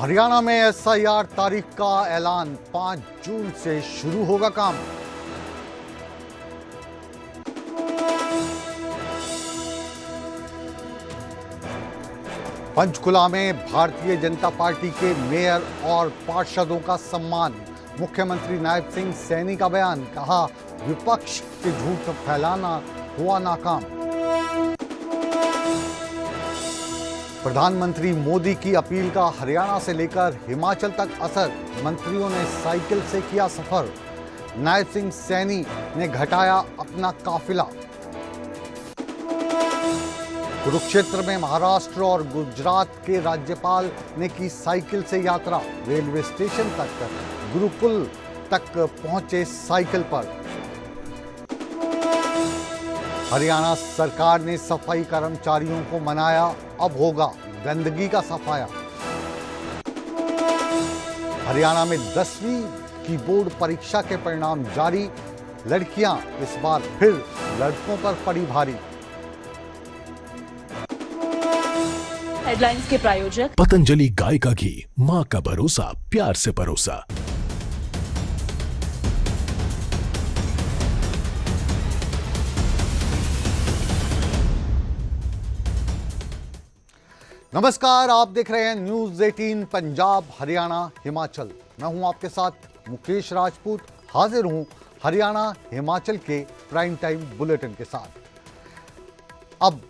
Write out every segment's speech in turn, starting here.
हरियाणा में एसआईआर तारीख का ऐलान, 5 जून से शुरू होगा काम। पंचकुला में भारतीय जनता पार्टी के मेयर और पार्षदों का सम्मान। मुख्यमंत्री नायब सिंह सैनी का बयान, कहा विपक्ष के झूठ फैलाना हुआ नाकाम। प्रधानमंत्री मोदी की अपील का हरियाणा से लेकर हिमाचल तक असर, मंत्रियों ने साइकिल से किया सफर। नायब सिंह सैनी ने घटाया अपना काफिला। कुरुक्षेत्र में महाराष्ट्र और गुजरात के राज्यपाल ने की साइकिल से यात्रा, रेलवे स्टेशन तक गुरुकुल तक पहुंचे साइकिल पर। हरियाणा सरकार ने सफाई कर्मचारियों को मनाया, अब होगा गंदगी का सफाया। हरियाणा में 10वीं की बोर्ड परीक्षा के परिणाम जारी, लड़कियां इस बार फिर लड़कों पर पड़ी भारी। हेडलाइंस के प्रायोजक पतंजलि गाय का घी, मां का भरोसा, प्यार से परोसा। नमस्कार, आप देख रहे हैं न्यूज 18 पंजाब हरियाणा हिमाचल। मैं हूं आपके साथ मुकेश राजपूत, हाजिर हूं हरियाणा हिमाचल के प्राइम टाइम बुलेटिन के साथ। अब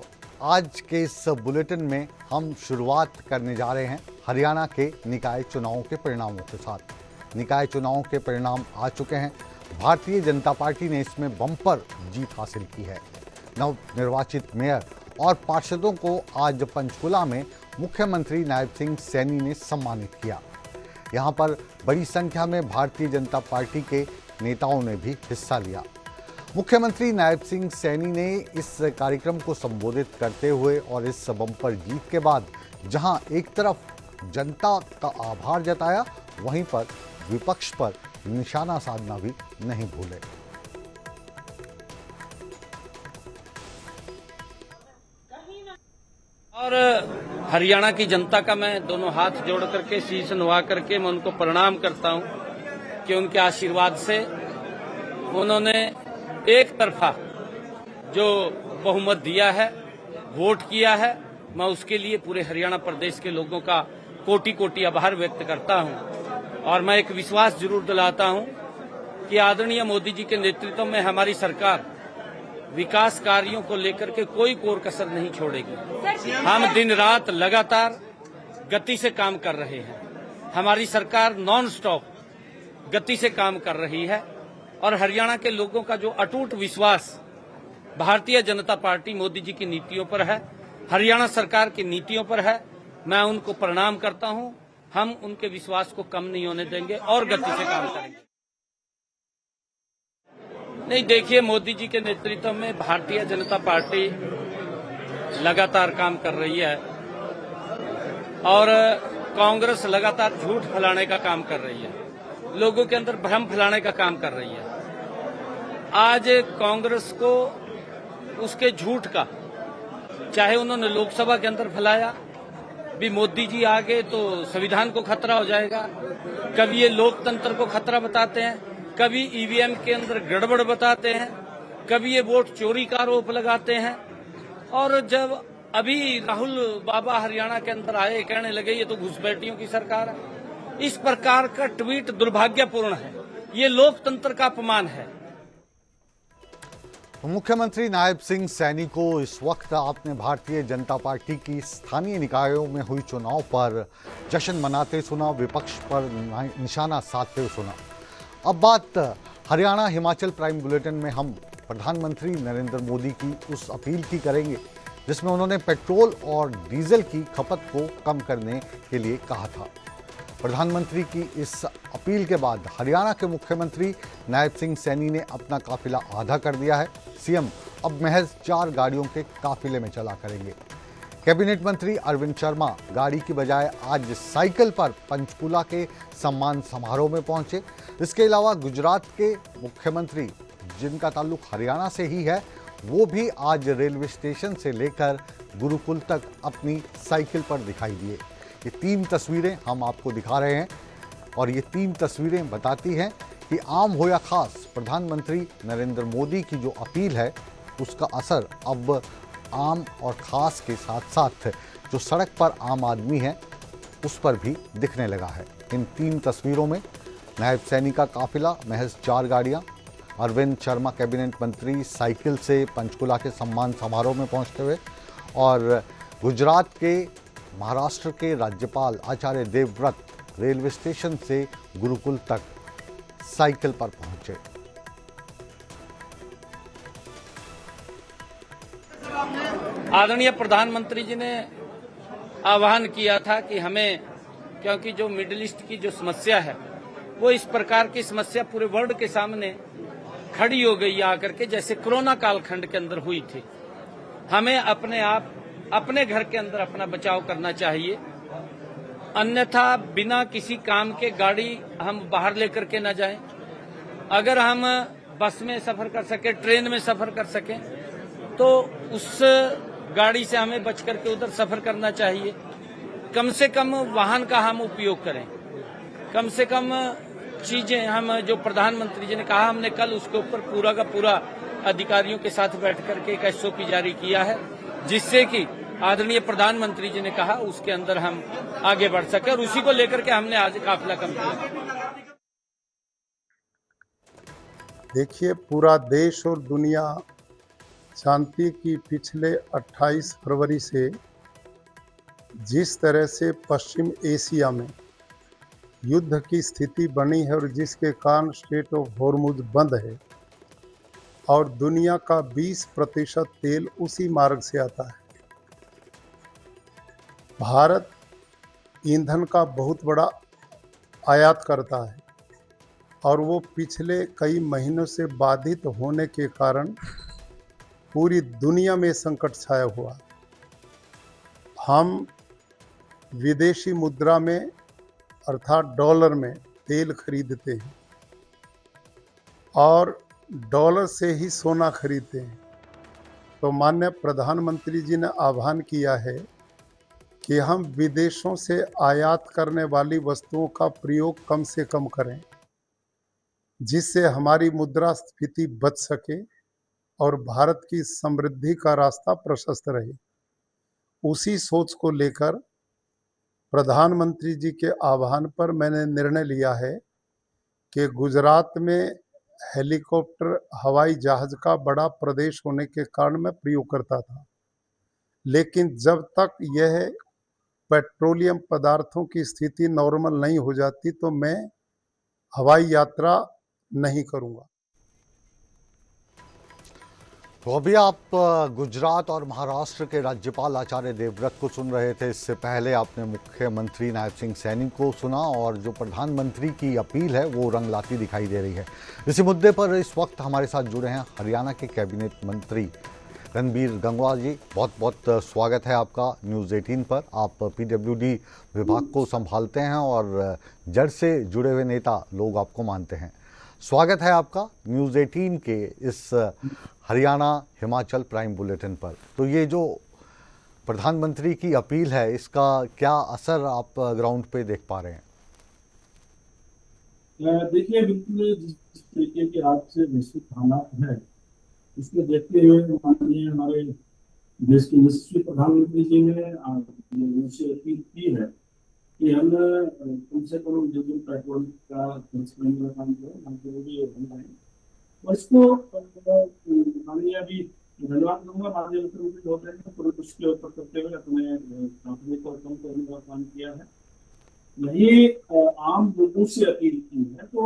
आज के इस बुलेटिन में हम शुरुआत करने जा रहे हैं हरियाणा के निकाय चुनावों के परिणामों के साथ। निकाय चुनावों के परिणाम आ चुके हैं। भारतीय जनता पार्टी ने इसमें बम्पर जीत हासिल की है। नवनिर्वाचित मेयर और पार्षदों को आज पंचकुला में मुख्यमंत्री नायब सिंह सैनी ने सम्मानित किया। यहां पर बड़ी संख्या में भारतीय जनता पार्टी के नेताओं ने भी हिस्सा लिया। मुख्यमंत्री नायब सिंह सैनी ने इस कार्यक्रम को संबोधित करते हुए और इस बम्पर जीत के बाद जहां एक तरफ जनता का आभार जताया, वहीं पर विपक्ष पर निशाना साधना भी नहीं भूले। और हरियाणा की जनता का मैं दोनों हाथ जोड़ करके, शीश नवा करके मैं उनको प्रणाम करता हूं कि उनके आशीर्वाद से उन्होंने एक तरफा जो बहुमत दिया है, वोट किया है। मैं उसके लिए पूरे हरियाणा प्रदेश के लोगों का कोटि कोटि आभार व्यक्त करता हूं। और मैं एक विश्वास जरूर दिलाता हूं कि आदरणीय मोदी जी के नेतृत्व में हमारी सरकार विकास कार्यों को लेकर के कोई कोर कसर नहीं छोड़ेगी। हम दिन रात लगातार गति से काम कर रहे हैं। हमारी सरकार नॉन स्टॉप गति से काम कर रही है और हरियाणा के लोगों का जो अटूट विश्वास भारतीय जनता पार्टी मोदी जी की नीतियों पर है, हरियाणा सरकार की नीतियों पर है, मैं उनको प्रणाम करता हूं। हम उनके विश्वास को कम नहीं होने देंगे और गति से काम करेंगे। नहीं, देखिए, मोदी जी के नेतृत्व में भारतीय जनता पार्टी लगातार काम कर रही है और कांग्रेस लगातार झूठ फैलाने का काम कर रही है, लोगों के अंदर भ्रम फैलाने का काम कर रही है। आज कांग्रेस को उसके झूठ का, चाहे उन्होंने लोकसभा के अंदर फैलाया भी मोदी जी आ गए तो संविधान को खतरा हो जाएगा, कभी ये लोकतंत्र को खतरा बताते हैं, कभी ईवीएम के अंदर गड़बड़ बताते हैं, कभी ये वोट चोरी का आरोप लगाते हैं। और जब अभी राहुल बाबा हरियाणा के अंदर आए, कहने लगे ये तो घुसपैठियों की सरकार है। इस प्रकार का ट्वीट दुर्भाग्यपूर्ण है, ये लोकतंत्र का अपमान है। मुख्यमंत्री नायब सिंह सैनी को इस वक्त आपने भारतीय जनता पार्टी की स्थानीय निकायों में हुई चुनाव पर जश्न मनाते सुना, विपक्ष पर निशाना साधते हुए सुना। अब बात हरियाणा हिमाचल प्राइम बुलेटिन में हम प्रधानमंत्री नरेंद्र मोदी की उस अपील की करेंगे जिसमें उन्होंने पेट्रोल और डीजल की खपत को कम करने के लिए कहा था। प्रधानमंत्री की इस अपील के बाद हरियाणा के मुख्यमंत्री नायब सिंह सैनी ने अपना काफिला आधा कर दिया है। सीएम अब महज 4 गाड़ियों के काफिले में चला करेंगे। कैबिनेट मंत्री अरविंद शर्मा गाड़ी की बजाय आज साइकिल पर पंचकुला के सम्मान समारोह में पहुंचे। इसके अलावा गुजरात के मुख्यमंत्री, जिनका ताल्लुक हरियाणा से ही है, वो भी आज रेलवे स्टेशन से लेकर गुरुकुल तक अपनी साइकिल पर दिखाई दिए। ये 3 तस्वीरें हम आपको दिखा रहे हैं और ये 3 तस्वीरें बताती हैं कि आम हो या खास, प्रधानमंत्री नरेंद्र मोदी की जो अपील है उसका असर अब आम और खास के साथ साथ जो सड़क पर आम आदमी है उस पर भी दिखने लगा है। इन 3 तस्वीरों में नायब सैनी का काफिला, महज 4 गाड़ियां, अरविंद शर्मा कैबिनेट मंत्री साइकिल से पंचकुला के सम्मान समारोह में पहुंचते हुए और गुजरात के महाराष्ट्र के राज्यपाल आचार्य देवव्रत रेलवे स्टेशन से गुरुकुल तक साइकिल पर पहुंचे। आदरणीय प्रधानमंत्री जी ने आह्वान किया था कि हमें, क्योंकि जो मिडिल ईस्ट की जो समस्या है वो इस प्रकार की समस्या पूरे वर्ल्ड के सामने खड़ी हो गई आकर के, जैसे कोरोना कालखंड के अंदर हुई थी। हमें अपने आप अपने घर के अंदर अपना बचाव करना चाहिए, अन्यथा बिना किसी काम के गाड़ी हम बाहर लेकर के न जाएं। अगर हम बस में सफर कर सके, ट्रेन में सफर कर सकें, तो उस गाड़ी से हमें बच करके उधर सफर करना चाहिए। कम से कम वाहन का हम उपयोग करें, कम से कम चीजें हम, जो प्रधानमंत्री जी ने कहा, हमने कल उसके ऊपर पूरा का पूरा अधिकारियों के साथ बैठ करके एक SOP जारी किया है, जिससे कि आदरणीय प्रधानमंत्री जी ने कहा उसके अंदर हम आगे बढ़ सके, और उसी को लेकर के हमने आज काफिला कम किया। देखिए, पूरा देश और दुनिया जानती कि पिछले 28 फरवरी से जिस तरह से पश्चिम एशिया में युद्ध की स्थिति बनी है और जिसके कारण स्ट्रेट ऑफ हॉर्मुज बंद है और दुनिया का 20% तेल उसी मार्ग से आता है। भारत ईंधन का बहुत बड़ा आयात करता है और वो पिछले कई महीनों से बाधित होने के कारण पूरी दुनिया में संकट छाया हुआ। हम विदेशी मुद्रा में अर्थात डॉलर में तेल खरीदते हैं और डॉलर से ही सोना खरीदते हैं। तो माननीय प्रधानमंत्री जी ने आह्वान किया है कि हम विदेशों से आयात करने वाली वस्तुओं का प्रयोग कम से कम करें, जिससे हमारी मुद्रास्फीति बच सके और भारत की समृद्धि का रास्ता प्रशस्त रहे। उसी सोच को लेकर प्रधानमंत्री जी के आह्वान पर मैंने निर्णय लिया है कि गुजरात में हेलीकॉप्टर, हवाई जहाज का बड़ा प्रदेश होने के कारण मैं प्रयोग करता था, लेकिन जब तक यह पेट्रोलियम पदार्थों की स्थिति नॉर्मल नहीं हो जाती तो मैं हवाई यात्रा नहीं करूंगा। तो अभी आप गुजरात और महाराष्ट्र के राज्यपाल आचार्य देवव्रत को सुन रहे थे। इससे पहले आपने मुख्यमंत्री नायब सिंह सैनी को सुना और जो प्रधानमंत्री की अपील है वो रंग लाती दिखाई दे रही है। इसी मुद्दे पर इस वक्त हमारे साथ जुड़े हैं हरियाणा के कैबिनेट मंत्री रणबीर गंगवा जी। बहुत बहुत स्वागत है आपका न्यूज़ 18 पर। आप PWD विभाग को संभालते हैं और जड़ से जुड़े हुए नेता लोग आपको मानते हैं। स्वागत है आपका न्यूज़ 18 के इस हरियाणा हिमाचल प्राइम बुलेटिन पर। तो ये जो प्रधानमंत्री की अपील है, इसका क्या असर आप ग्राउंड पे देख पा रहे हैं? देखिए, बिल्कुल जिस तरीके के आज से वैश्विक हालात है, इसको देखते हुए माननीय हमारे देश के यशस्वी प्रधानमंत्री जी ने मुझसे अपील की है कि हम कम से कम डीजल पेट्रोल का खर्च करने का काम करें, हम जरूरी है। और इसको माननीय अभी धन्यवाद दूंगा माननीय मुख्यमंत्री महोदय ने तुरंत उसके ऊपर करते हुए अपने कंपनी को कम करने का काम किया है। यही आम लोगों से अपील की है। तो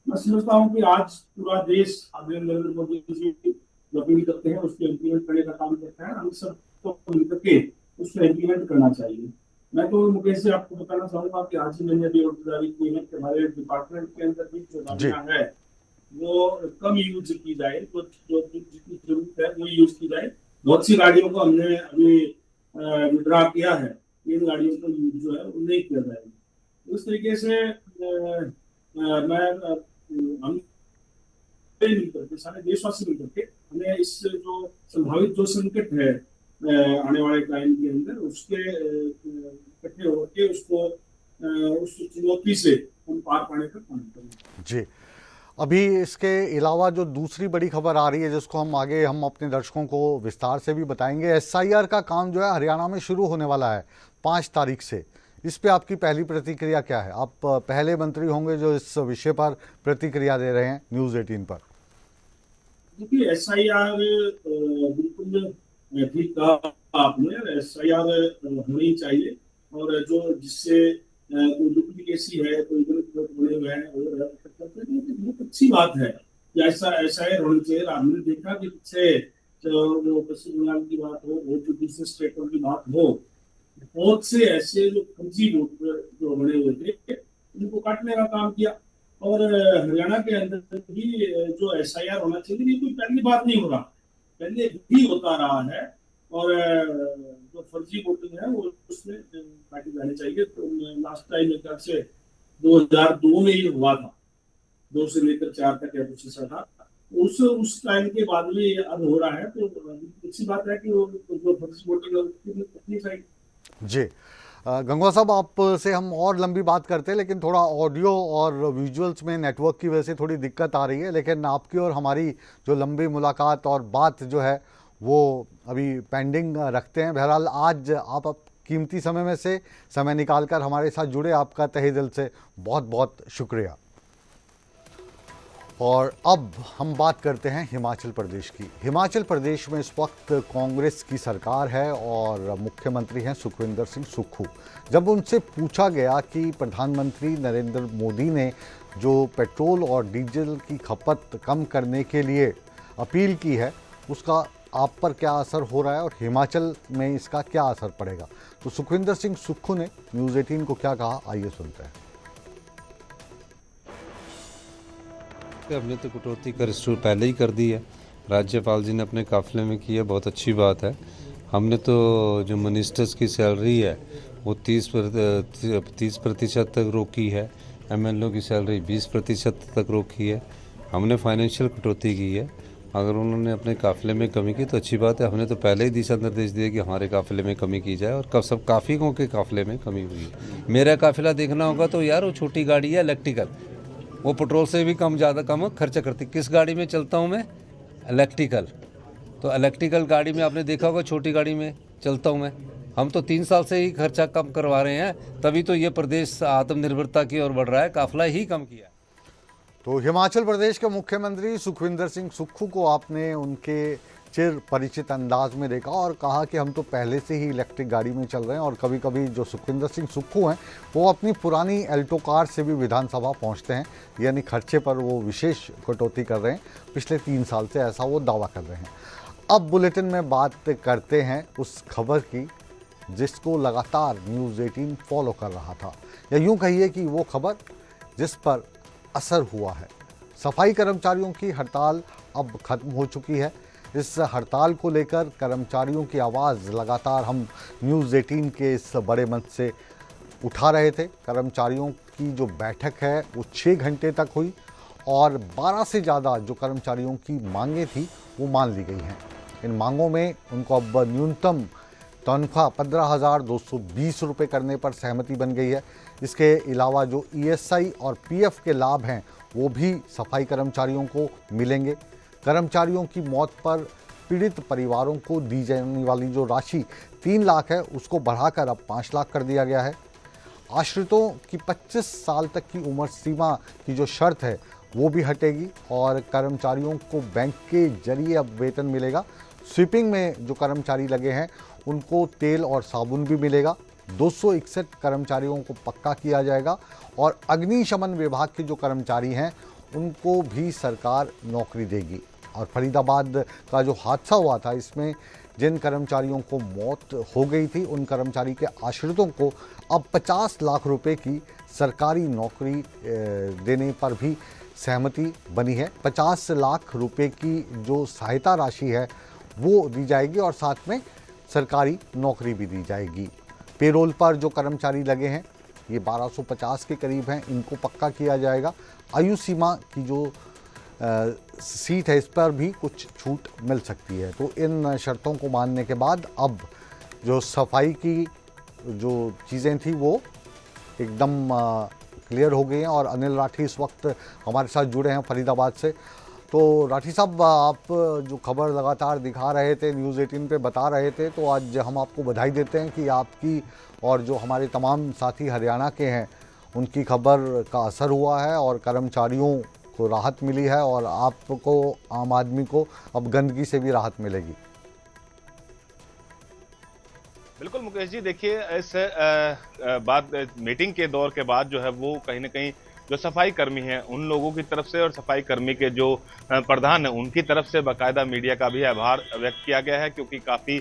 मैं समझता हूँ कि आज पूरा देश आदरणीय नरेंद्र मोदी जी जो अपील करते हैं उसको इम्प्लीमेंट करने का काम करता है। हम सबको मिलकर के उसको इम्प्लीमेंट करना चाहिए। मैं तो मुकेश जी आपको बताना चाहूंगा कि आज ही मैंने अभी ऑर्डर जारी की है कि हमारे डिपार्टमेंट के अंदर भी जो गाड़ियां है वो कम यूज की जाए, तो जो जितनी जरूरत है वो यूज की जाए। बहुत सी गाड़ियों को हमने अभी विड्रा किया है, इन गाड़ियों को यूज जो है वो नहीं किया जाएगा। उस तरीके से मैं हम मिल करके सारे देशवासी मिल करके हमें इस जो संभावित जो संकट है आने वाले टाइम के अंदर उसके इकट्ठे होकर उसको उस चुनौती से हम पार पाने का काम करेंगे। जी, अभी इसके अलावा जो दूसरी बड़ी खबर आ रही है जिसको हम अपने दर्शकों को विस्तार से भी बताएंगे, एसआईआर का काम जो है हरियाणा में शुरू होने वाला है 5 तारीख से। इस पे आपकी पहली प्रतिक्रिया क्या है? आप पहले मंत्री होंगे जो इस विषय पर प्रतिक्रिया दे रहे हैं न्यूज़ 18 पर। देखिए, एसआईआर बिल्कुल ठीक कहा आपने, एसआईआर होनी चाहिए। और जो जिससे कोई डुप्लीकेसी है, कोई गलत वोट बने हुए हैं और बहुत अच्छी बात है कि ऐसा एसआईआर होनी चाहिए। हमने देखा कि पीछे वो पश्चिम बंगाल की बात हो, बहुत जो दूसरे स्टेटों की बात हो, बहुत से ऐसे जो फर्जी वोट जो बने हुए थे उनको काटने का काम किया। और हरियाणा के अंदर भी जो एसआईआर होना चाहिए, ये कोई पहली बात नहीं हो रहा, पहले भी होता रहा है। और जो फर्जी वोटिंग है वो उसमें काटी जानी चाहिए। तो लास्ट टाइम मेरे ख्याल से 2002 में ही हुआ था, 2 से लेकर 4 तक या कुछ ऐसा था। उस टाइम के बाद में ये अब हो रहा है, तो अच्छी बात है कि वो जो फर्जी वोटिंग है उसकी कितनी चाहिए। जी, गंगवा साहब आपसे हम और लंबी बात करते हैं, लेकिन थोड़ा ऑडियो और विजुअल्स में नेटवर्क की वजह से थोड़ी दिक्कत आ रही है। लेकिन आपकी और हमारी जो लंबी मुलाकात और बात जो है वो अभी पेंडिंग रखते हैं। बहरहाल आज आप कीमती समय में से समय निकालकर हमारे साथ जुड़े, आपका तहे दिल से बहुत बहुत शुक्रिया। और अब हम बात करते हैं हिमाचल प्रदेश की। हिमाचल प्रदेश में इस वक्त कांग्रेस की सरकार है और मुख्यमंत्री हैं सुखविंदर सिंह सुक्खू। जब उनसे पूछा गया कि प्रधानमंत्री नरेंद्र मोदी ने जो पेट्रोल और डीजल की खपत कम करने के लिए अपील की है उसका आप पर क्या असर हो रहा है और हिमाचल में इसका क्या असर पड़ेगा, तो सुखविंदर सिंह सुक्खू ने न्यूज़ 18 को क्या कहा, आइए सुनते हैं। हमने तो कटौती कर शुरू पहले ही कर दी है, राज्यपाल जी ने अपने काफिले में की है, बहुत अच्छी बात है। हमने तो जो मिनिस्टर्स की सैलरी है वो 30% तक रोकी है, एमएलओ की सैलरी 20% तक रोकी है। हमने फाइनेंशियल कटौती की है। अगर उन्होंने अपने काफिले में कमी की तो अच्छी बात है। हमने तो पहले ही दिशा निर्देश दिए कि हमारे काफिले में कमी की जाए और सब काफिलों के काफिले में कमी हुई है। मेरा काफिला देखना होगा तो यार वो छोटी गाड़ी है इलेक्ट्रिकल, वो पेट्रोल से भी कम खर्चा करती। किस गाड़ी में चलता हूँ मैं? इलेक्ट्रिकल। तो इलेक्ट्रिकल गाड़ी में आपने देखा होगा, छोटी गाड़ी में चलता हूँ मैं। हम तो 3 साल से ही खर्चा कम करवा रहे हैं, तभी तो ये प्रदेश आत्मनिर्भरता की ओर बढ़ रहा है, काफिला ही कम किया। तो हिमाचल प्रदेश के मुख्यमंत्री सुखविंदर सिंह सुक्खू को आपने उनके चिर परिचित अंदाज में देखा और कहा कि हम तो पहले से ही इलेक्ट्रिक गाड़ी में चल रहे हैं। और कभी कभी जो सुखविंदर सिंह सुक्खू हैं वो अपनी पुरानी एल्टो कार से भी विधानसभा पहुंचते हैं, यानी खर्चे पर वो विशेष कटौती कर रहे हैं। पिछले 3 साल से ऐसा वो दावा कर रहे हैं। अब बुलेटिन में बात करते हैं उस खबर की जिसको लगातार न्यूज़ 18 फॉलो कर रहा था, या यूँ कहिए कि वो खबर जिस पर असर हुआ है। सफाई कर्मचारियों की हड़ताल अब खत्म हो चुकी है। इस हड़ताल को लेकर कर्मचारियों की आवाज़ लगातार हम न्यूज़ 18 के इस बड़े मंच से उठा रहे थे। कर्मचारियों की जो बैठक है वो 6 घंटे तक हुई और 12 से ज़्यादा जो कर्मचारियों की मांगें थी वो मान ली गई हैं। इन मांगों में उनको अब न्यूनतम तनख्वाह 15,220 रुपये करने पर सहमति बन गई है। इसके अलावा जो ईएसआई और पीएफ के लाभ हैं वो भी सफाई कर्मचारियों को मिलेंगे। कर्मचारियों की मौत पर पीड़ित परिवारों को दी जाने वाली जो राशि 3 लाख है उसको बढ़ाकर अब 5 लाख कर दिया गया है। आश्रितों की 25 साल तक की उम्र सीमा की जो शर्त है वो भी हटेगी और कर्मचारियों को बैंक के जरिए अब वेतन मिलेगा। स्वीपिंग में जो कर्मचारी लगे हैं उनको तेल और साबुन भी मिलेगा। 261 कर्मचारियों को पक्का किया जाएगा और अग्निशमन विभाग के जो कर्मचारी हैं उनको भी सरकार नौकरी देगी। और फरीदाबाद का जो हादसा हुआ था इसमें जिन कर्मचारियों को मौत हो गई थी उन कर्मचारी के आश्रितों को अब 50 लाख रुपए की सरकारी नौकरी देने पर भी सहमति बनी है। 50 लाख रुपए की जो सहायता राशि है वो दी जाएगी और साथ में सरकारी नौकरी भी दी जाएगी। पेरोल पर जो कर्मचारी लगे हैं ये 1250 के करीब हैं, इनको पक्का किया जाएगा। आयु सीमा की जो सीट है इस पर भी कुछ छूट मिल सकती है। तो इन शर्तों को मानने के बाद अब जो सफाई की जो चीज़ें थी वो एकदम क्लियर हो गई हैं। और अनिल राठी इस वक्त हमारे साथ जुड़े हैं फरीदाबाद से। तो राठी साहब, आप जो खबर लगातार दिखा रहे थे, न्यूज़ 18 पे बता रहे थे, तो आज हम आपको बधाई देते हैं कि आपकी और जो हमारे तमाम साथी हरियाणा के हैं उनकी खबर का असर हुआ है और कर्मचारियों को राहत मिली है और आपको, आम आदमी को अब गंदगी से भी राहत मिलेगी। बिल्कुल मुकेश जी, देखिए इस मीटिंग के दौर के बाद जो है वो कहीं ना कहीं जो सफाई कर्मी हैं उन लोगों की तरफ से और सफाई कर्मी के जो प्रधान है उनकी तरफ से बाकायदा मीडिया का भी आभार व्यक्त किया गया है, क्योंकि काफ़ी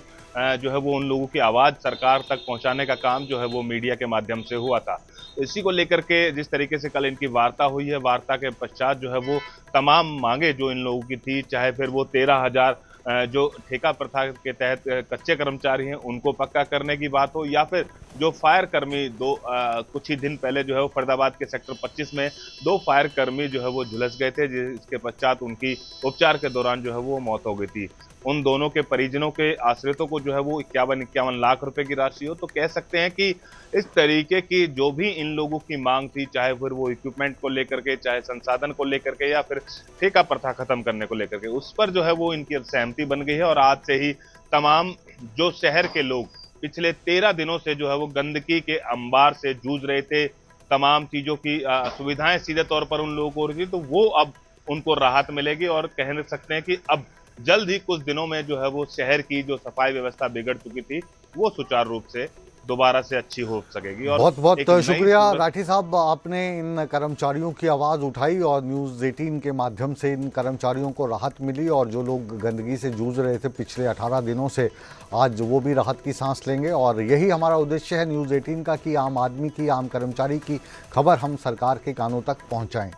जो है वो उन लोगों की आवाज़ सरकार तक पहुंचाने का काम जो है वो मीडिया के माध्यम से हुआ था। तो इसी को लेकर के जिस तरीके से कल इनकी वार्ता हुई है, वार्ता के पश्चात जो है वो तमाम मांगे जो इन लोगों की थी, चाहे फिर वो 13,000 जो ठेका प्रथा के तहत कच्चे कर्मचारी हैं उनको पक्का करने की बात हो, या फिर जो फायर कर्मी कुछ ही दिन पहले जो है वो फरीदाबाद के सेक्टर 25 में 2 फायर कर्मी जो है वो झुलस गए थे, जिसके पश्चात उनकी उपचार के दौरान जो है वो मौत हो गई थी। उन दोनों के परिजनों के आश्रितों को जो है वो 51 लाख रुपए की राशि हो। तो कह सकते हैं कि इस तरीके की जो भी इन लोगों की मांग थी, चाहे फिर वो इक्विपमेंट को लेकर के, चाहे संसाधन को लेकर के, या फिर ठेका प्रथा खत्म करने को लेकर के, उस पर जो है वो इनकी सहमति बन गई है। और आज से ही तमाम जो शहर के लोग पिछले 13 दिनों से जो है वो गंदगी के अंबार से जूझ रहे थे, तमाम चीजों की सुविधाएं सीधे तौर पर उन लोगों को हो रही थी, तो वो अब उनको राहत मिलेगी। और कह सकते हैं कि अब जल्द ही कुछ दिनों में जो है वो शहर की जो सफाई व्यवस्था बिगड़ चुकी थी वो सुचारू रूप से दोबारा से अच्छी हो सकेगी। और बहुत बहुत शुक्रिया राठी साहब, आपने इन कर्मचारियों की आवाज़ उठाई और न्यूज़ 18 के माध्यम से इन कर्मचारियों को राहत मिली और जो लोग गंदगी से जूझ रहे थे पिछले 18 दिनों से, आज वो भी राहत की सांस लेंगे। और यही हमारा उद्देश्य है न्यूज़ 18 का कि आम आदमी की, आम कर्मचारी की खबर हम सरकार के कानों तक पहुँचाएँ।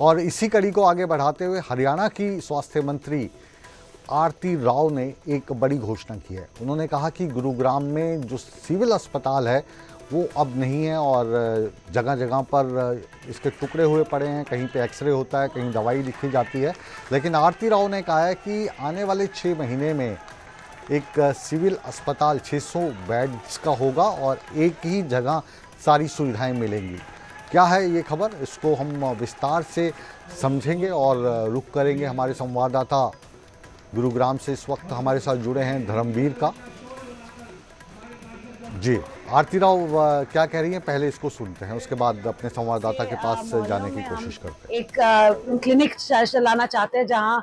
और इसी कड़ी को आगे बढ़ाते हुए हरियाणा की स्वास्थ्य मंत्री आरती राव ने एक बड़ी घोषणा की है। उन्होंने कहा कि गुरुग्राम में जो सिविल अस्पताल है वो अब नहीं है और जगह जगह पर इसके टुकड़े हुए पड़े हैं, कहीं पे एक्सरे होता है, कहीं दवाई लिखी जाती है। लेकिन आरती राव ने कहा है कि आने वाले 6 महीने में एक सिविल अस्पताल 600 बेड्स का होगा और एक ही जगह सारी सुविधाएं मिलेंगी। क्या है ये खबर, इसको हम विस्तार से समझेंगे और रुख करेंगे हमारे संवाददाता गुरुग्राम से इस वक्त हमारे साथ जुड़े हैं धर्मवीर का। जी आरती राव क्या कह रही हैं, पहले इसको सुनते हैं, उसके बाद अपने संवाददाता के पास जाने की कोशिश करते हैं। एक क्लिनिक चलाना चाहते हैं जहां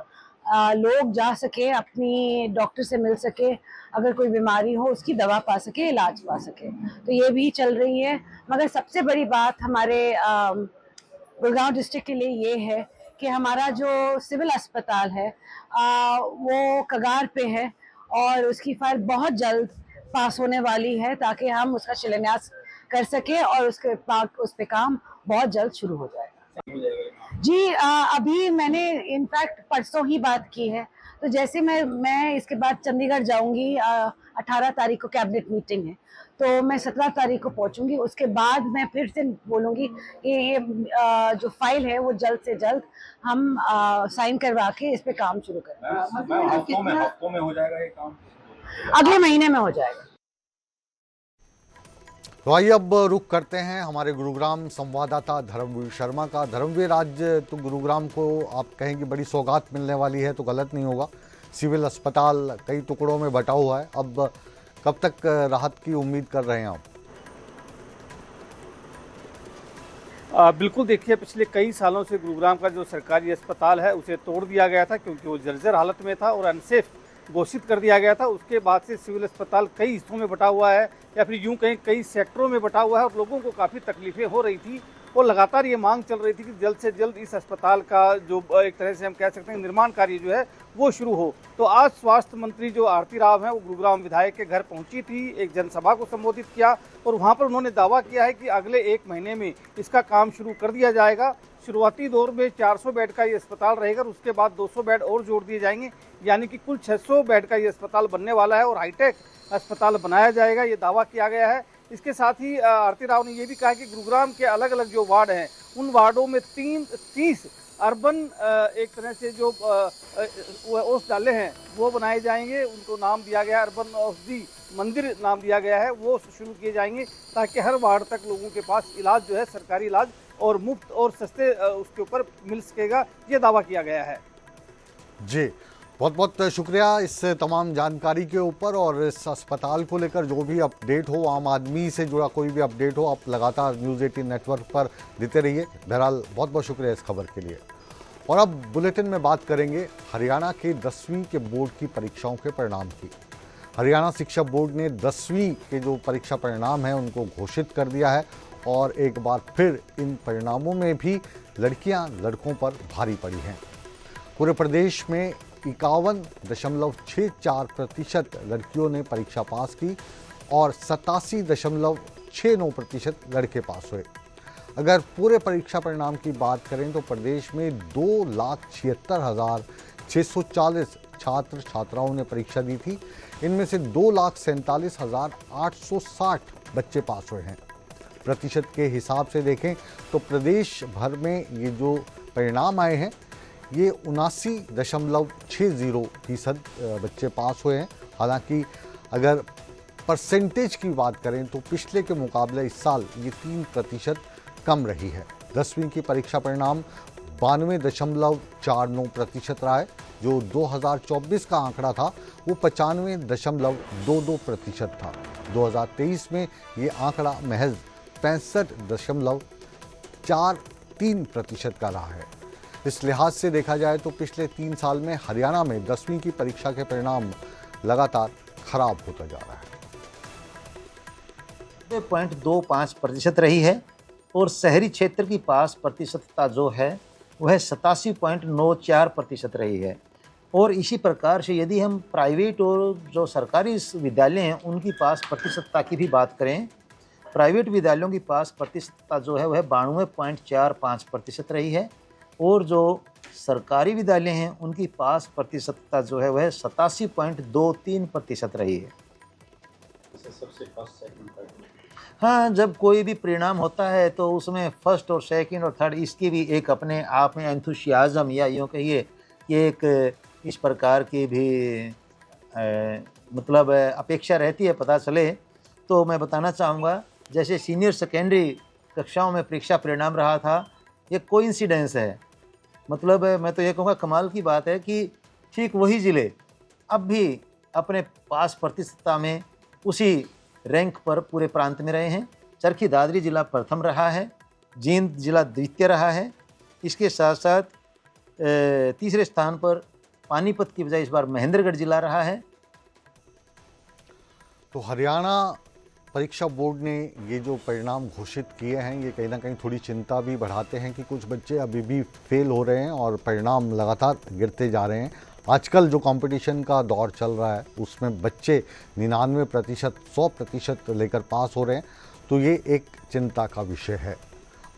लोग जा सके, अपनी डॉक्टर से मिल सके, अगर कोई बीमारी हो उसकी दवा पा सके, इलाज पा सके। तो ये भी चल रही है। मगर सबसे बड़ी बात हमारे गुड़गांव डिस्ट्रिक्ट के लिए ये है कि हमारा जो सिविल अस्पताल है वो कगार पे है और उसकी फाइल बहुत जल्द पास होने वाली है, ताकि हम उसका शिलान्यास कर सके और उस पे काम बहुत जल्द शुरू हो जाएगा। जी अभी मैंने इनफैक्ट परसों ही बात की है। तो जैसे मैं इसके बाद चंडीगढ़ जाऊंगी, 18 तारीख को कैबिनेट मीटिंग है, तो मैं 17 तारीख को पहुंचूंगी। उसके बाद मैं फिर से बोलूंगी कि ये जो फाइल है वो जल्द से जल्द हम साइन करवा के इस पे काम शुरू करें। हफ्तों में हो जाएगा ये काम? अगले महीने में हो जाएगा। तो आइए अब रुख करते हैं हमारे गुरुग्राम संवाददाता धर्मवीर शर्मा का। धर्मवीर, आज तो गुरुग्राम को आप कहेंगे बड़ी सौगात मिलने वाली है तो गलत नहीं होगा। सिविल अस्पताल कई टुकड़ों में बटा हुआ है, अब कब तक राहत की उम्मीद कर रहे हैं आप? बिल्कुल, देखिए पिछले कई सालों से गुरुग्राम का जो सरकारी अस्पताल है उसे तोड़ दिया गया था, क्योंकि वो जर्जर हालत में था और अनसेफ घोषित कर दिया गया था। उसके बाद से सिविल अस्पताल कई हिस्सों में बटा हुआ है, या फिर यूं कहीं कई सेक्टरों में बटा हुआ है, और लोगों को काफ़ी तकलीफें हो रही थी और लगातार ये मांग चल रही थी कि जल्द से जल्द इस अस्पताल का जो एक तरह से हम कह सकते हैं निर्माण कार्य जो है वो शुरू हो। तो आज स्वास्थ्य मंत्री जो आरती राव हैं वो गुरुग्राम विधायक के घर पहुंची थी, एक जनसभा को संबोधित किया और वहां पर उन्होंने दावा किया है कि अगले 1 महीने में इसका काम शुरू कर दिया जाएगा। शुरुआती दौर में 400 बेड का ये अस्पताल रहेगा और उसके बाद 200 बेड और जोड़ दिए जाएंगे, यानी कि कुल 600 बेड का ये अस्पताल बनने वाला है और हाईटेक अस्पताल बनाया जाएगा, ये दावा किया गया है। इसके साथ ही आरती राव ने यह भी कहा कि गुरुग्राम के अलग अलग जो वार्ड हैं उन वार्डों में 30 अर्बन एक तरह से जो ओस डाले हैं वो बनाए जाएंगे, उनको नाम दिया गया अर्बन औषधि मंदिर नाम दिया गया है, वो शुरू किए जाएंगे ताकि हर वार्ड तक लोगों के पास इलाज जो है सरकारी इलाज और मुफ्त और सस्ते उसके ऊपर मिल सकेगा, ये दावा किया गया है। जी, बहुत बहुत शुक्रिया इस तमाम जानकारी के ऊपर। और इस अस्पताल को लेकर जो भी अपडेट हो, आम आदमी से जुड़ा कोई भी अपडेट हो, आप लगातार न्यूज़ 18 नेटवर्क पर देते रहिए। बहरहाल बहुत बहुत शुक्रिया इस खबर के लिए। और अब बुलेटिन में बात करेंगे हरियाणा के 10वीं के बोर्ड की परीक्षाओं के परिणाम की। हरियाणा शिक्षा बोर्ड ने 10वीं के जो परीक्षा परिणाम हैं उनको घोषित कर दिया है और एक बार फिर इन परिणामों में भी लड़कियां लड़कों पर भारी पड़ी हैं। पूरे प्रदेश में 51.64% लड़कियों ने परीक्षा पास की और 87.69% लड़के पास हुए। अगर पूरे परीक्षा परिणाम की बात करें तो प्रदेश में 2,76,640 छात्र छात्राओं ने परीक्षा दी थी। इनमें से 2,47,860 बच्चे पास हुए हैं। प्रतिशत के हिसाब से देखें तो प्रदेश भर में ये जो परिणाम आए हैं ये 79.60% बच्चे पास हुए हैं। हालांकि अगर परसेंटेज की बात करें तो पिछले के मुकाबले इस साल ये 3% कम रही है। 10वीं की परीक्षा परिणाम 92.49% रहा है। जो 2024 का आंकड़ा था वो 95.22% था। 2023 में ये आंकड़ा महज 65.43% का रहा है। इस लिहाज से देखा जाए तो पिछले 3 साल में हरियाणा में 10वीं की परीक्षा के परिणाम लगातार खराब होता जा रहा है। 0.25% रही है और शहरी क्षेत्र की पास प्रतिशतता जो है वह 87.94% रही है। और इसी प्रकार से यदि हम प्राइवेट और जो सरकारी विद्यालय हैं उनकी पास प्रतिशतता की भी बात करें, प्राइवेट विद्यालयों की पास प्रतिशतता जो है वह 92.45% रही है और जो सरकारी विद्यालय हैं उनकी पास प्रतिशतता जो है वह 87.23% रही है। सबसे फर्स्ट सेकंड थर्ड, हाँ, जब कोई भी परिणाम होता है तो उसमें फर्स्ट और सेकंड और थर्ड इसकी भी एक अपने आप में एंथुसियाज़म या यूँ कहिए कि एक इस प्रकार की भी मतलब अपेक्षा रहती है पता चले। तो मैं बताना चाहूँगा जैसे सीनियर सेकेंडरी कक्षाओं में परीक्षा परिणाम रहा था, ये कोइंसिडेंस है। मतलब मैं तो ये कहूँगा कमाल की बात है कि ठीक वही ज़िले अब भी अपने पास प्रतिशतता में उसी रैंक पर पूरे प्रांत में रहे हैं। चरखी दादरी जिला प्रथम रहा है, जींद जिला द्वितीय रहा है। इसके साथ साथ तीसरे स्थान पर पानीपत की बजाय इस बार महेंद्रगढ़ जिला रहा है। तो हरियाणा परीक्षा बोर्ड ने ये जो परिणाम घोषित किए हैं ये कहीं ना कहीं थोड़ी चिंता भी बढ़ाते हैं कि कुछ बच्चे अभी भी फेल हो रहे हैं और परिणाम लगातार गिरते जा रहे हैं। आजकल जो कंपटीशन का दौर चल रहा है उसमें बच्चे 99%, 100% लेकर पास हो रहे हैं, तो ये एक चिंता का विषय है।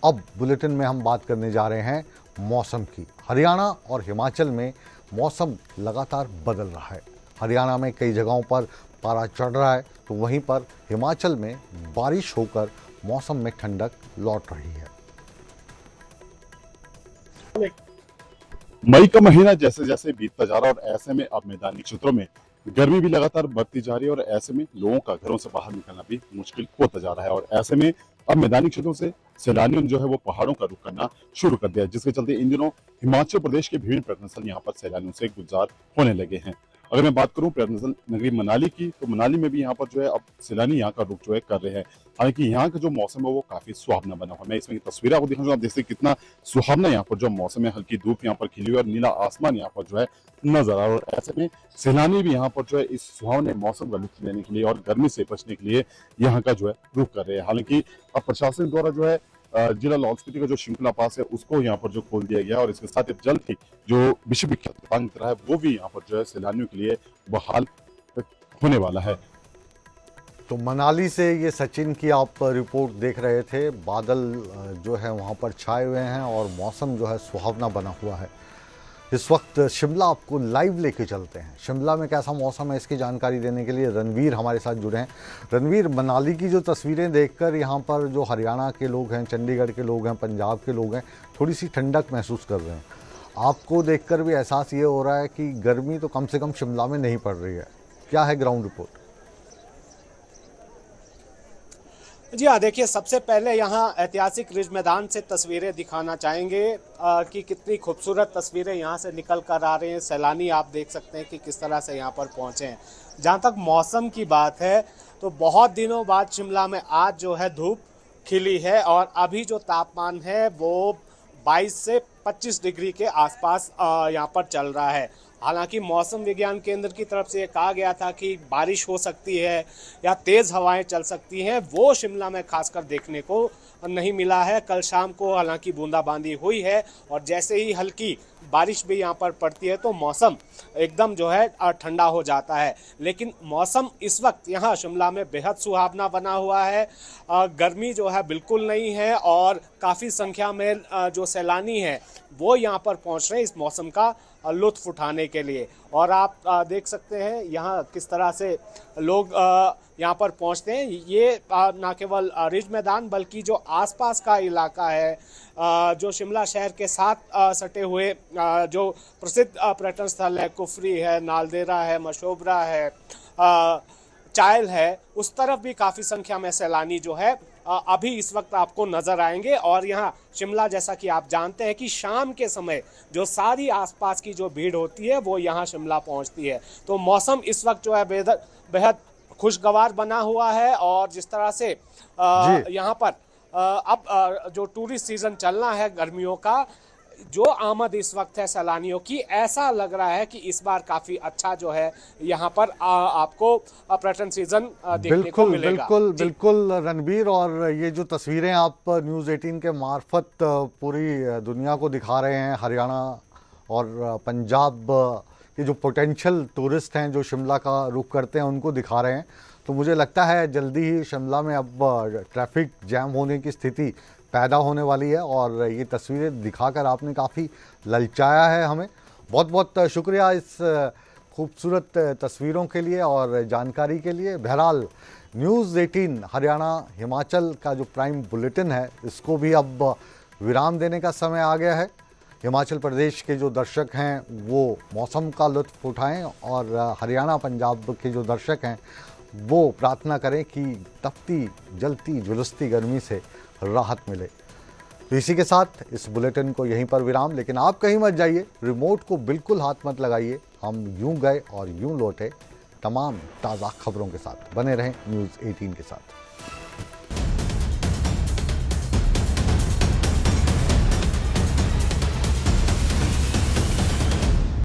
अब बुलेटिन में हम बात करने जा रहे हैं मौसम की। हरियाणा और हिमाचल में मौसम लगातार बदल रहा है। हरियाणा में कई जगहों पर पारा चढ़ रहा है तो वहीं पर हिमाचल में बारिश होकर मौसम में ठंडक लौट रही है। मई का महीना जैसे जैसे बीतता जा रहा है और ऐसे में अब मैदानी क्षेत्रों में गर्मी भी लगातार बढ़ती जा रही है और ऐसे में लोगों का घरों से बाहर निकलना भी मुश्किल होता जा रहा है। और ऐसे में अब मैदानी क्षेत्रों से सैलानियों जो है वो पहाड़ों का रुख करना शुरू कर दिया है, जिसके चलते इन दिनों हिमाचल प्रदेश के विभिन्न पर्यटन स्थल यहाँ पर सैलानियों से गुलजार होने लगे हैं। अगर मैं बात करूं पर्यटन नगरी मनाली की, तो मनाली में भी यहाँ पर जो है अब सैलानी यहाँ का रुख जो है कर रहे हैं। हालांकि यहाँ का जो मौसम है वो काफी सुहावना बना हुआ है। मैं इसमें तस्वीरें आपको दिखाऊंगा, आप देखते हैं कितना सुहावना यहाँ पर जो मौसम है, हल्की धूप यहाँ पर खिली हुई और नीला आसमान यहाँ पर जो है नजर आ रहा है। और ऐसे में सैलानी भी यहाँ पर जो है इस सुहावने मौसम का लुत्फ लेने के लिए और गर्मी से बचने के लिए यहाँ का जो है रुख कर रहे हैं। हालांकि अब प्रशासन द्वारा जो है जिला लाहौल स्पीति का जो श्रृंखला पास है उसको यहाँ पर जो खोल दिया गया और इसके साथ जल्द ही जो विश्व विख्यात रोहतांग है वो भी यहाँ पर जो है सैलानियों के लिए बहाल होने वाला है। तो मनाली से ये सचिन की आप रिपोर्ट देख रहे थे। बादल जो है वहाँ पर छाए हुए हैं और मौसम जो है सुहावना बना हुआ है। इस वक्त शिमला आपको लाइव लेके चलते हैं। शिमला में कैसा मौसम है इसकी जानकारी देने के लिए रणवीर हमारे साथ जुड़े हैं। रणवीर, मनाली की जो तस्वीरें देखकर यहाँ पर जो हरियाणा के लोग हैं, चंडीगढ़ के लोग हैं, पंजाब के लोग हैं, थोड़ी सी ठंडक महसूस कर रहे हैं। आपको देखकर भी एहसास ये हो रहा है कि गर्मी तो कम से कम शिमला में नहीं पड़ रही है। क्या है ग्राउंड रिपोर्ट? जी हाँ, देखिए, सबसे पहले यहाँ ऐतिहासिक रिज मैदान से तस्वीरें दिखाना चाहेंगे कि कितनी खूबसूरत तस्वीरें यहाँ से निकल कर आ रही हैं। सैलानी आप देख सकते हैं कि किस तरह से यहाँ पर पहुँचे हैं। जहाँ तक मौसम की बात है तो बहुत दिनों बाद शिमला में आज जो है धूप खिली है और अभी जो तापमान है वो 22 से 25 डिग्री के आसपास यहाँ पर चल रहा है। हालांकि मौसम विज्ञान केंद्र की तरफ से ये कहा गया था कि बारिश हो सकती है या तेज़ हवाएं चल सकती हैं, वो शिमला में खासकर देखने को नहीं मिला है। कल शाम को हालांकि बूंदाबांदी हुई है और जैसे ही हल्की बारिश भी यहाँ पर पड़ती है तो मौसम एकदम जो है ठंडा हो जाता है। लेकिन मौसम इस वक्त यहाँ शिमला में बेहद सुहावना बना हुआ है। गर्मी जो है बिल्कुल नहीं है और काफ़ी संख्या में जो सैलानी हैं वो यहाँ पर पहुँच रहे हैं इस मौसम का लुत्फ उठाने के लिए। और आप देख सकते हैं यहाँ किस तरह से लोग यहाँ पर पहुँचते हैं। ये ना केवल रिज मैदान बल्कि जो आसपास का इलाका है, जो शिमला शहर के साथ सटे हुए जो प्रसिद्ध पर्यटन स्थल है, कुफरी है, नालदेहरा है, मशोबरा है, चायल है, उस तरफ भी काफ़ी संख्या में सैलानी जो है अभी इस वक्त आपको नज़र आएंगे। और यहाँ शिमला, जैसा कि आप जानते हैं कि शाम के समय जो सारी आसपास की जो भीड़ होती है वो यहाँ शिमला पहुँचती है। तो मौसम इस वक्त जो है बेहद खुशगवार बना हुआ है। और जिस तरह से यहाँ पर अब जो टूरिस्ट सीज़न चलना है गर्मियों का, जो आमद इस वक्त है सैलानियों की, ऐसा लग रहा है कि इस बार काफ़ी अच्छा जो है यहाँ पर आपको पर्यटन सीजन देखने को मिलेगा। बिल्कुल रणबीर, और ये जो तस्वीरें आप न्यूज़ 18 के मार्फत पूरी दुनिया को दिखा रहे हैं, हरियाणा और पंजाब के जो पोटेंशियल टूरिस्ट हैं जो शिमला का रुख करते हैं उनको दिखा रहे हैं, तो मुझे लगता है जल्दी ही शिमला में अब ट्रैफिक जैम होने की स्थिति पैदा होने वाली है। और ये तस्वीरें दिखाकर आपने काफ़ी ललचाया है हमें। बहुत बहुत शुक्रिया इस खूबसूरत तस्वीरों के लिए और जानकारी के लिए। बहरहाल न्यूज़ 18 हरियाणा हिमाचल का जो प्राइम बुलेटिन है इसको भी अब विराम देने का समय आ गया है। हिमाचल प्रदेश के जो दर्शक हैं वो मौसम का लुत्फ़ उठाएं और हरियाणा पंजाब के जो दर्शक हैं वो प्रार्थना करें कि तपती जलती झुलसती गर्मी से राहत मिले। तो इसी के साथ इस बुलेटिन को यहीं पर विराम। लेकिन आप कहीं मत जाइए, रिमोट को बिल्कुल हाथ मत लगाइए। हम यूं गए और यूं लौटे तमाम ताज़ा खबरों के साथ। बने रहें न्यूज़ 18 के साथ।